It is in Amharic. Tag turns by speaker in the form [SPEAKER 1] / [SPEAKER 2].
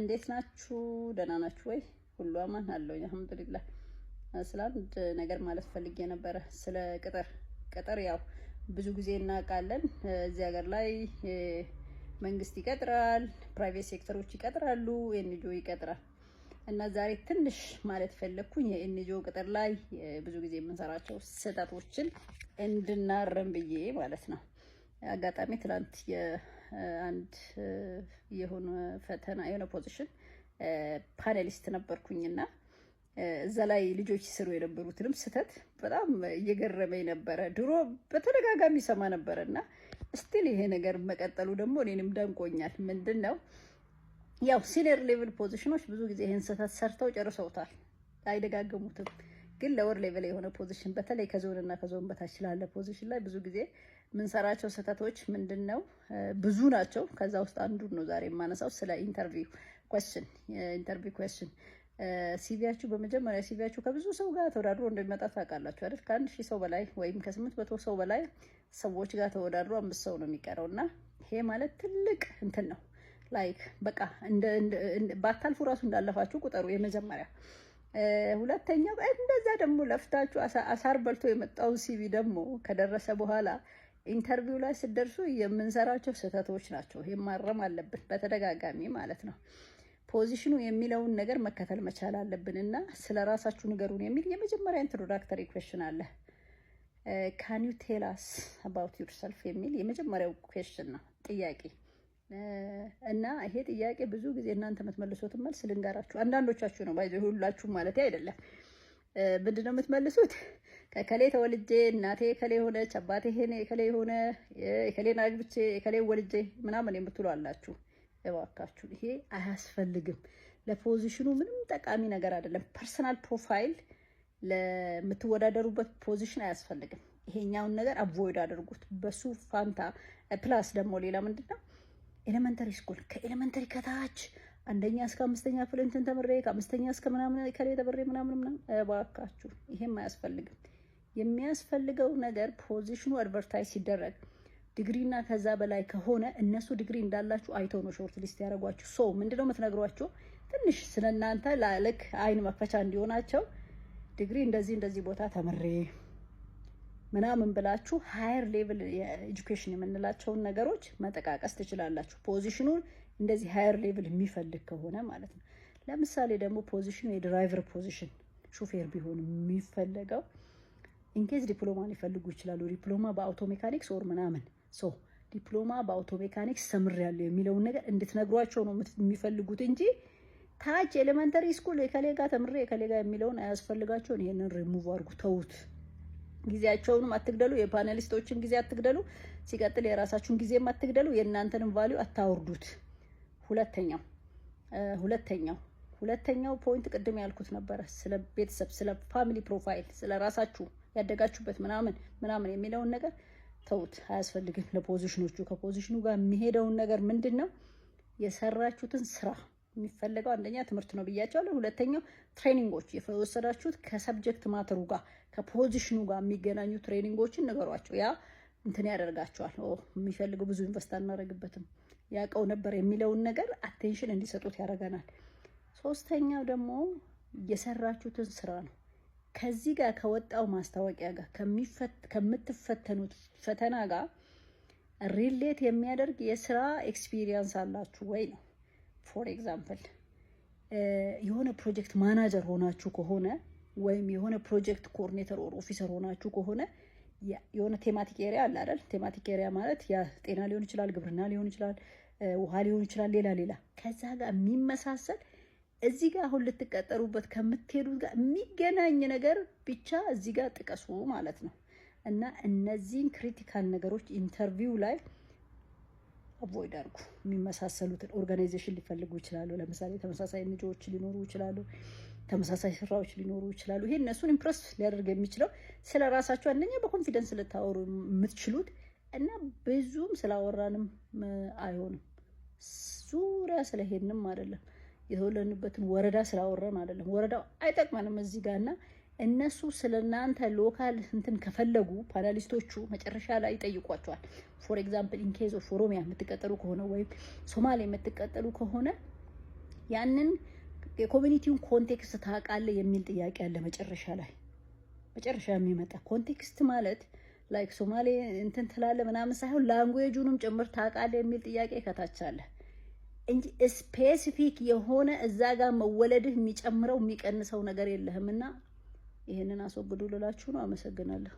[SPEAKER 1] እንዴት ናችሁ? ደህና ናችሁ ወይ? ሁሉ አማን አለኝ አልሐምዱሊላህ። ስለ አንድ ነገር ማለት ፈልጌ ነበረ። ስለ ቅጥር ያው ብዙ ጊዜ እናውቃለን እዚህ ሀገር ላይ መንግስት ይቀጥራል፣ ፕራይቬት ሴክተሮች ይቀጥራሉ፣ ኤንጂኦ ይቀጥራል። እና ዛሬ ትንሽ ማለት ፈለኩኝ የኤንጂኦ ቅጥር ላይ ብዙ ጊዜ የምንሰራቸው ስህተቶችን እንድናረም ብዬ ማለት ነው። አጋጣሚ ትላንት የአንድ የሆነ ፖዚሽን ፓኔሊስት ነበርኩኝና እዛ ላይ ልጆች ሲሰሩ የነበሩትንም ስህተት በጣም እየገረመኝ ነበረ። ድሮ በተደጋጋሚ ሰማ ነበርና ስቲል ይሄ ነገር መቀጠሉ ደግሞ እኔንም ደንቆኛል። ምንድነው ያው ሲኒየር ሌቭል ፖዚሽኖች ብዙ ጊዜ ይሄን ስህተት ሰርተው ጨርሰውታል፣ አይደጋገሙትም። ግን ለወር ሌቭል የሆነ ፖዚሽን በተለይ ከዞንና ከዞን በታች ላለ ፖዚሽን ላይ ብዙ ጊዜ ምንሰራቸው ስህተቶች ምንድነው ብዙ ናቸው። ከዛ ውስጥ አንዱን ነው ዛሬ የማነሳው፣ ስለ ኢንተርቪው ኩዌስችን። ሲቪያችሁ በመጀመሪያ ሲቪያችሁ ከብዙ ሰው ጋር ተወዳድሮ እንደሚመጣ ታውቃላችሁ አይደል? ከ1000 ሰው በላይ ወይም ከ800 ሰው በላይ ሰዎች ጋር ተወዳድሮ 5 ሰው ነው የሚቀረውና ይሄ ማለት ትልቅ እንትን ነው። ላይክ በቃ ባታልፉ ራሱ እንዳለፋችሁ ቁጠሩ። የመጀመሪያ ሁለተኛው እንደዛ ደግሞ ለፍታችሁ አሳር በልቶ የመጣው ሲቪ ደግሞ ከደረሰ በኋላ ኢንተርቪው ላይ ስትደርሱ የምንሰራቸው ስህተቶች ናቸው። ይሄ ማረም አለብን በተደጋጋሚ ማለት ነው። ፖዚሽኑ የሚለውን ነገር መከተል መቻል አለብንና ስለ ራሳችሁ ንገሩን የሚል የመጀመሪያ ኢንትሮዳክተሪ ኩዌስችን አለ። ካን ዩ ቴል አስ አባውት ዩርሰልፍ የሚል የመጀመሪያው ኩዌስችን ነው፣ ጥያቄ። እና ይሄ ጥያቄ ብዙ ጊዜ እናንተ የምትመልሱት መልስ ልንገራችሁ። አንዳንዶቻችሁ ነው ባይዘው ሁላችሁም ማለት አይደለም። ምንድነው የምትመልሱት? ከከሌ ተወልጄ እናቴ ከሌ ሆነች አባቴ ከሌ ሆነ ከሌን አግብቼ ከሌ ወልጄ ምናምን የምትሉ አላችሁ። እባካችሁ ይሄ አያስፈልግም። ለፖዚሽኑ ምንም ጠቃሚ ነገር አይደለም። ፐርሰናል ፕሮፋይል ለምትወዳደሩበት ፖዚሽን አያስፈልግም። ይሄኛውን ነገር አቮይድ አድርጉት። በሱ ፋንታ ፕላስ ደግሞ ሌላ ምንድነው ኤሌመንተሪ ስኩል ከኤሌመንተሪ ከታች አንደኛ እስከ አምስተኛ ክፍል እንትን ተምሬ ከአምስተኛ እስከ ምናምን ከሌ ተምሬ ምናምን እባካችሁ ይሄም አያስፈልግም። የሚያስፈልገው ነገር ፖዚሽኑ አድቨርታይዝ ሲደረግ ዲግሪና ከዛ በላይ ከሆነ እነሱ ዲግሪ እንዳላችሁ አይተው ነው ሾርት ሊስት ያደርጓችሁ። ሶ ምንድነው የምትነግሯቸው? ትንሽ ስለናንተ ላልክ አይን መክፈቻ እንዲሆናቸው ዲግሪ እንደዚህ ቦታ ተምሬ ምናምን ብላችሁ ሃየር ሌቭል የኤጁኬሽን የምንላቸውን ነገሮች መጠቃቀስ ትችላላችሁ። ፖዚሽኑን እንደዚህ ሃየር ሌቭል የሚፈልግ ከሆነ ማለት ነው። ለምሳሌ ደግሞ ፖዚሽኑ የድራይቨር ፖዚሽን ሹፌር ቢሆን የሚፈለገው ኢንኬዝ ዲፕሎማ ሊፈልጉ ይችላሉ። ዲፕሎማ በአውቶ ሜካኒክስ ኦር ምናምን። ሶ ዲፕሎማ በአውቶ ሜካኒክስ ተምሬያለሁ የሚለውን ነገር እንድትነግሯቸው ነው የሚፈልጉት እንጂ ታች ኤሌመንተሪ ስኩል የከሌ ጋር ተምሬ የከሌ ጋር የሚለውን አያስፈልጋቸውን። ይሄንን ሪሙቭ አድርጉ፣ ተውት። ጊዜያቸውንም አትግደሉ፣ የፓኔሊስቶችን ጊዜ አትግደሉ። ሲቀጥል የራሳችሁን ጊዜም አትግደሉ፣ የእናንተንም ቫልዩ አታወርዱት። ሁለተኛው ፖይንት ቅድም ያልኩት ነበረ፣ ስለ ቤተሰብ፣ ስለ ፋሚሊ ፕሮፋይል፣ ስለ ራሳችሁ ያደጋችሁበት ምናምን የሚለውን ነገር ተውት፣ አያስፈልግም ለፖዚሽኖቹ። ከፖዚሽኑ ጋር የሚሄደውን ነገር ምንድነው የሰራችሁትን ስራ የሚፈልገው። አንደኛ ትምህርት ነው ብያቸዋለሁ። ሁለተኛው ትሬኒንጎች የወሰዳችሁት ከሰብጀክት ማተሩ ጋር ከፖዚሽኑ ጋር የሚገናኙ ትሬኒንጎችን ንገሯቸው። ያ እንትን ያደርጋቸዋል። የሚፈልገው ብዙ ኢንቨስት አናደርግበትም ያውቀው ነበር የሚለውን ነገር አቴንሽን እንዲሰጡት ያደርገናል። ሶስተኛው ደግሞ የሰራችሁትን ስራ ነው። ከዚህ ጋር ከወጣው ማስታወቂያ ጋር ከምትፈተኑት ፈተና ጋር ሪሌት የሚያደርግ የስራ ኤክስፒሪየንስ አላችሁ ወይ ነው። ፎር ኤግዛምፕል የሆነ ፕሮጀክት ማናጀር ሆናችሁ ከሆነ ወይም የሆነ ፕሮጀክት ኮኦርዲኔተር ኦር ኦፊሰር ሆናችሁ ከሆነ የሆነ ቴማቲክ ኤሪያ አለ አይደል? ቴማቲክ ኤሪያ ማለት ያ ጤና ሊሆን ይችላል፣ ግብርና ሊሆን ይችላል፣ ውሃ ሊሆን ይችላል፣ ሌላ ከዛ ጋር የሚመሳሰል እዚህ ጋር አሁን ልትቀጠሩበት ከምትሄዱት ጋር የሚገናኝ ነገር ብቻ እዚህ ጋር ጥቀሱ ማለት ነው። እና እነዚህን ክሪቲካል ነገሮች ኢንተርቪው ላይ አቮይድ አድርጉ። የሚመሳሰሉትን ኦርጋናይዜሽን ሊፈልጉ ይችላሉ። ለምሳሌ ተመሳሳይ ንጆች ሊኖሩ ይችላሉ፣ ተመሳሳይ ስራዎች ሊኖሩ ይችላሉ። ይሄ እነሱን ኢምፕረስ ሊያደርግ የሚችለው ስለ ራሳችሁ አንደኛ በኮንፊደንስ ልታወሩ የምትችሉት እና ብዙም ስላወራንም አይሆንም። ዙሪያ ስለሄድንም አይደለም፣ የተወለድንበትን ወረዳ ስላወራን አይደለም። ወረዳው አይጠቅመንም እዚህ ጋርና እነሱ ስለናንተ ሎካል እንትን ከፈለጉ ፓናሊስቶቹ መጨረሻ ላይ ይጠይቋቸዋል። ፎር ኤግዛምፕል ኢን ኬዝ ኦፍ ኦሮሚያ የምትቀጠሉ ከሆነ ወይም ሶማሌ የምትቀጠሉ ከሆነ ያንን የኮሚኒቲውን ኮንቴክስት ታውቃለህ የሚል ጥያቄ አለ መጨረሻ የሚመጣ ኮንቴክስት ማለት ላይክ ሶማሌ እንትን ትላለህ ምናምን ሳይሆን ላንጉዌጁንም ጭምር ታውቃለህ የሚል ጥያቄ ከታች አለ እንጂ ስፔሲፊክ የሆነ እዛ ጋር መወለድህ የሚጨምረው የሚቀንሰው ነገር የለህምና ይሄንን አስወግዱ ልላችሁ ነው። አመሰግናለሁ።